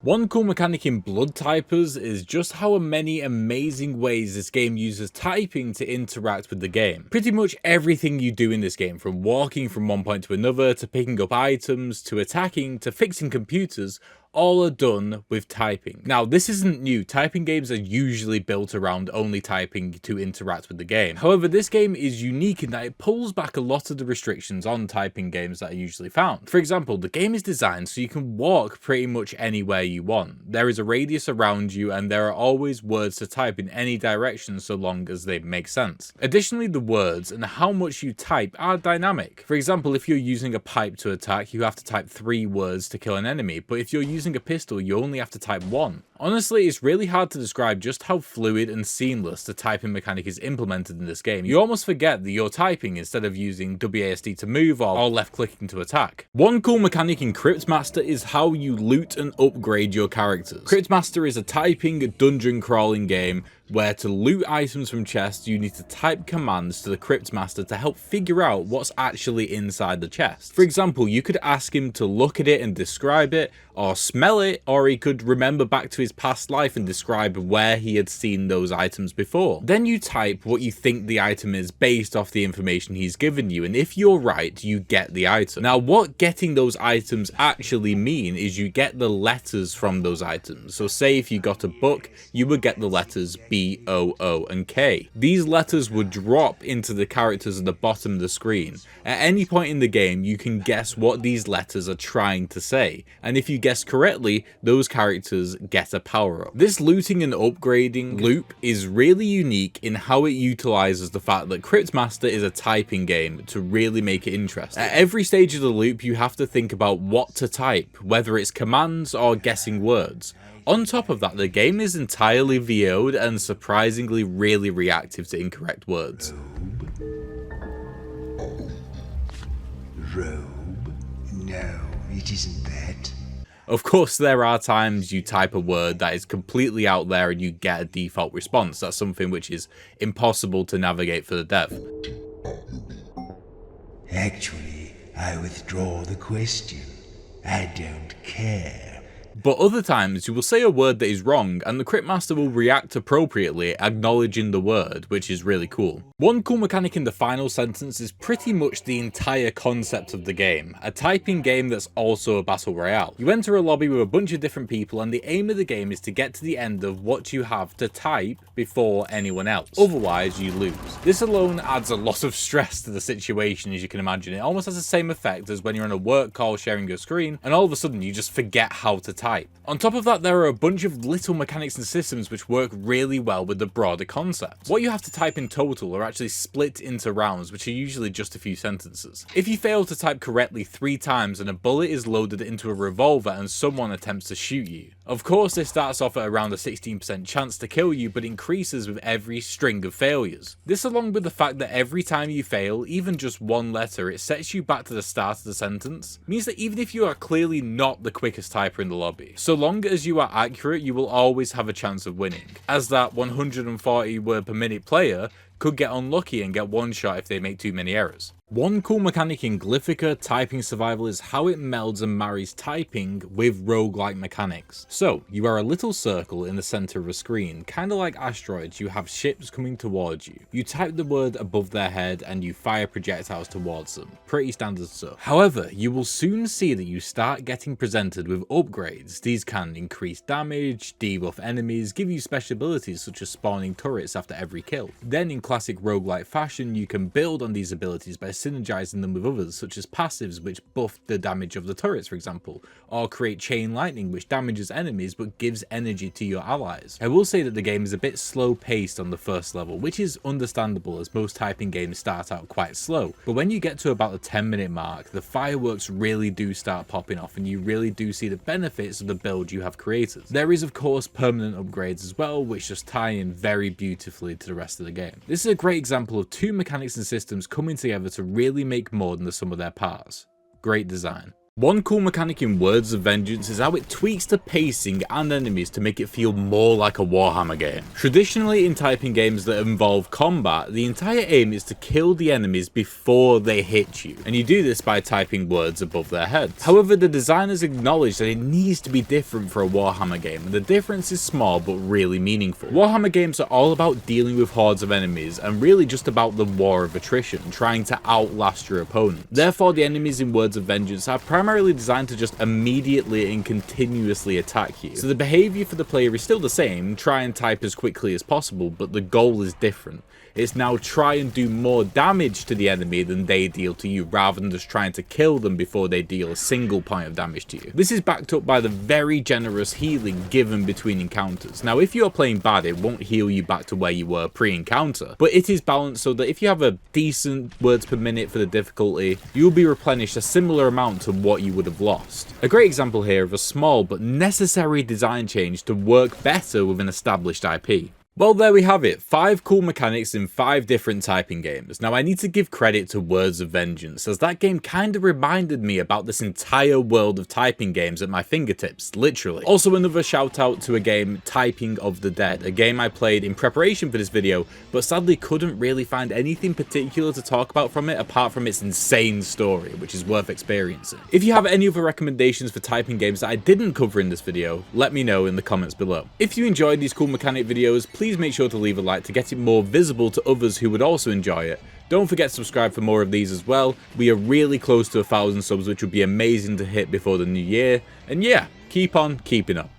One cool mechanic in Blood Typers is just how many amazing ways this game uses typing to interact with the game. Pretty much everything you do in this game, from walking from one point to another, to picking up items, to attacking, to fixing computers, all are done with typing. Now, this isn't new. Typing games are usually built around only typing to interact with the game. However, this game is unique in that it pulls back a lot of the restrictions on typing games that are usually found. For example, the game is designed so you can walk pretty much anywhere you want. There is a radius around you and there are always words to type in any direction so long as they make sense. Additionally, the words and how much you type are dynamic. For example, if you're using a pipe to attack, you have to type 3 words to kill an enemy, but if you're using a pistol, you only have to type 1. Honestly, it's really hard to describe just how fluid and seamless the typing mechanic is implemented in this game. You almost forget that you're typing instead of using WASD to move or left clicking to attack. One cool mechanic in Cryptmaster is how you loot and upgrade your characters. Cryptmaster is a typing dungeon crawling game where to loot items from chests you need to type commands to the Cryptmaster to help figure out what's actually inside the chest. For example, you could ask him to look at it and describe it, or smell it, or he could remember back to his past life and describe where he had seen those items before. Then you type what you think the item is based off the information he's given you, and if you're right, you get the item. Now, what getting those items actually mean is you get the letters from those items. So say if you got a book, you would get the letters B, O, O, and K. These letters would drop into the characters at the bottom of the screen. At any point in the game, you can guess what these letters are trying to say, and if you guess correctly, those characters get a power-up. This looting and upgrading loop is really unique in how it utilizes the fact that Cryptmaster is a typing game to really make it interesting. At every stage of the loop, you have to think about what to type, whether it's commands or guessing words. On top of that, the game is entirely VO'd and surprisingly really reactive to incorrect words. Robe? No, it isn't that. Of course, there are times you type a word that is completely out there and you get a default response. That's something which is impossible to navigate for the dev. Actually, I withdraw the question. I don't care. But other times you will say a word that is wrong and the Cryptmaster will react appropriately, acknowledging the word, which is really cool. One cool mechanic in the final sentence is pretty much the entire concept of the game, a typing game that's also a battle royale. You enter a lobby with a bunch of different people and the aim of the game is to get to the end of what you have to type before anyone else, otherwise you lose. This alone adds a lot of stress to the situation, as you can imagine. It almost has the same effect as when you're on a work call sharing your screen and all of a sudden you just forget how to type. On top of that, there are a bunch of little mechanics and systems which work really well with the broader concept. What you have to type in total are actually split into rounds, which are usually just a few sentences. If you fail to type correctly 3 times and a bullet is loaded into a revolver and someone attempts to shoot you. Of course, this starts off at around a 16% chance to kill you, but increases with every string of failures. This, along with the fact that every time you fail, even just one letter, it sets you back to the start of the sentence, means that even if you are clearly not the quickest typer in the lobby, so long as you are accurate, you will always have a chance of winning, as that 140 word per minute player could get unlucky and get one shot if they make too many errors. One cool mechanic in Glyphica Typing Survival is how it melds and marries typing with roguelike mechanics. So, you are a little circle in the center of a screen, kinda like asteroids. You have ships coming towards you. You type the word above their head and you fire projectiles towards them. Pretty standard stuff. However, you will soon see that you start getting presented with upgrades. These can increase damage, debuff enemies, give you special abilities such as spawning turrets after every kill. Then in classic roguelike fashion, you can build on these abilities by synergizing them with others, such as passives which buff the damage of the turrets, for example, or create chain lightning which damages enemies but gives energy to your allies. I will say that the game is a bit slow paced on the first level, which is understandable as most typing games start out quite slow, but when you get to about the 10-minute mark, the fireworks really do start popping off and you really do see the benefits of the build you have created. There is of course permanent upgrades as well, which just tie in very beautifully to the rest of the game. This is a great example of 2 mechanics and systems coming together to really make more than the sum of their parts. Great design. One cool mechanic in Words of Vengeance is how it tweaks the pacing and enemies to make it feel more like a Warhammer game. Traditionally in typing games that involve combat, the entire aim is to kill the enemies before they hit you, and you do this by typing words above their heads. However, the designers acknowledge that it needs to be different for a Warhammer game, and the difference is small but really meaningful. Warhammer games are all about dealing with hordes of enemies, and really just about the war of attrition, trying to outlast your opponent. Therefore, the enemies in Words of Vengeance are primarily designed to just immediately and continuously attack you. So the behavior for the player is still the same, try and type as quickly as possible, but the goal is different. It's now try and do more damage to the enemy than they deal to you, rather than just trying to kill them before they deal a single point of damage to you. This is backed up by the very generous healing given between encounters. Now, if you're playing bad, it won't heal you back to where you were pre-encounter, but it is balanced so that if you have a decent words per minute for the difficulty, you'll be replenished a similar amount to what you would have lost. A great example here of a small but necessary design change to work better with an established IP. Well, there we have it, 5 cool mechanics in 5 different typing games. Now, I need to give credit to Words of Vengeance, as that game kind of reminded me about this entire world of typing games at my fingertips, literally. Also, another shout out to a game, Typing of the Dead, a game I played in preparation for this video, but sadly couldn't really find anything particular to talk about from it apart from its insane story, which is worth experiencing. If you have any other recommendations for typing games that I didn't cover in this video, let me know in the comments below. If you enjoyed these cool mechanic videos, please make sure to leave a like to get it more visible to others who would also enjoy it. Don't forget to subscribe for more of these as well. We are really close to 1,000 subs, which would be amazing to hit before the new year. And yeah, keep on keeping up.